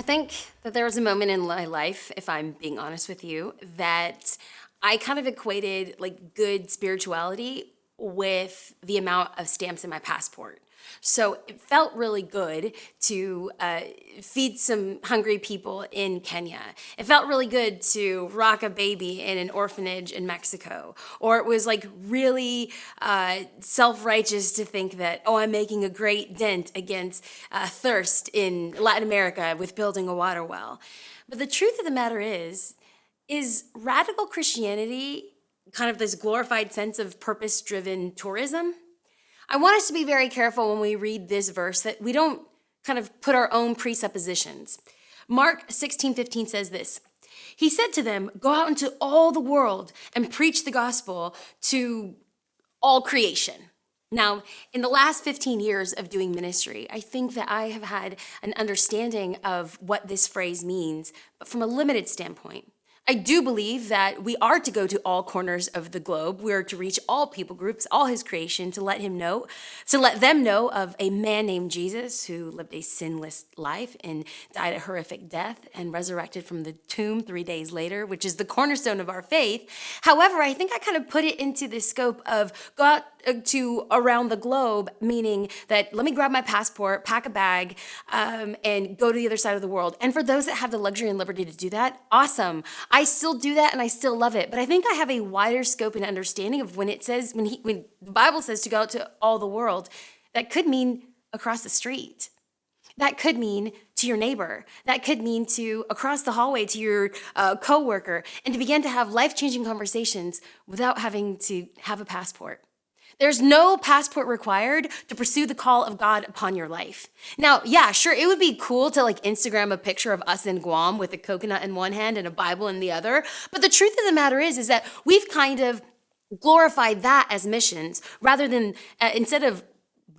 think that there was a moment in my life, if I'm being honest with you, that I kind of equated like good spirituality with the amount of stamps in my passport. So it felt really good to feed some hungry people in Kenya. It felt really good to rock a baby in an orphanage in Mexico. Or it was like really self-righteous to think that, oh, I'm making a great dent against thirst in Latin America with building a water well. But the truth of the matter is radical Christianity kind of this glorified sense of purpose-driven tourism? I want us to be very careful when we read this verse that we don't kind of put our own presuppositions. Mark 16:15 says this. He said to them, "Go out into all the world and preach the gospel to all creation." Now, in the last 15 years of doing ministry, I think that I have had an understanding of what this phrase means, but from a limited standpoint. I do believe that we are to go to all corners of the globe. We are to reach all people groups, all his creation, to let them know of a man named Jesus who lived a sinless life and died a horrific death and resurrected from the tomb 3 days later, which is the cornerstone of our faith. However, I think I kind of put it into the scope of go out to around the globe, meaning that let me grab my passport, pack a bag, and go to the other side of the world. And for those that have the luxury and liberty to do that, awesome. I still do that and I still love it. But I think I have a wider scope and understanding of when the Bible says to go out to all the world, that could mean across the street. That could mean to your neighbor. That could mean to across the hallway to your coworker, and to begin to have life-changing conversations without having to have a passport. There's no passport required to pursue the call of God upon your life. Now, yeah, sure, it would be cool to like Instagram a picture of us in Guam with a coconut in one hand and a Bible in the other. But the truth of the matter is that we've kind of glorified that as missions rather than instead of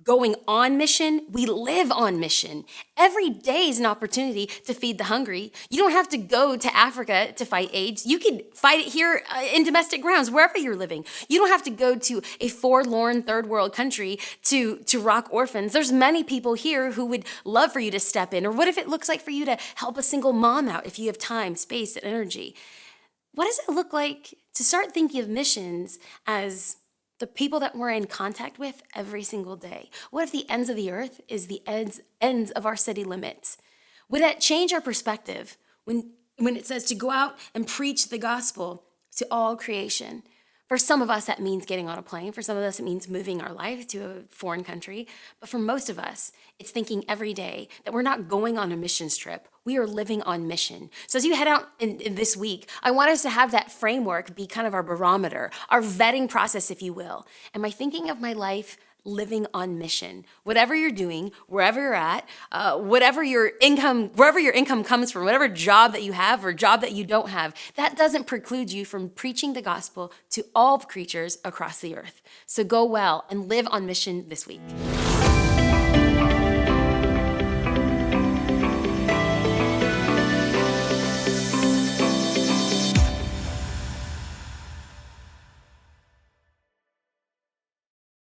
going on mission, we live on mission. Every day is an opportunity to feed the hungry. You don't have to go to Africa to fight AIDS. You can fight it here in domestic grounds, wherever you're living. You don't have to go to a forlorn third world country to rock orphans. There's many people here who would love for you to step in. Or what if it looks like for you to help a single mom out if you have time, space, and energy? What does it look like to start thinking of missions as the people that we're in contact with every single day? What if the ends of the earth is the ends of our city limits? Would that change our perspective when it says to go out and preach the gospel to all creation? For some of us, that means getting on a plane. For some of us, it means moving our life to a foreign country. But for most of us, it's thinking every day that we're not going on a missions trip. We are living on mission. So as you head out in this week, I want us to have that framework be kind of our barometer, our vetting process, if you will. Am I thinking of my life living on mission? Whatever you're doing, wherever you're at, wherever your income comes from, whatever job that you have or job that you don't have, that doesn't preclude you from preaching the gospel to all creatures across the earth. So go well and live on mission this week.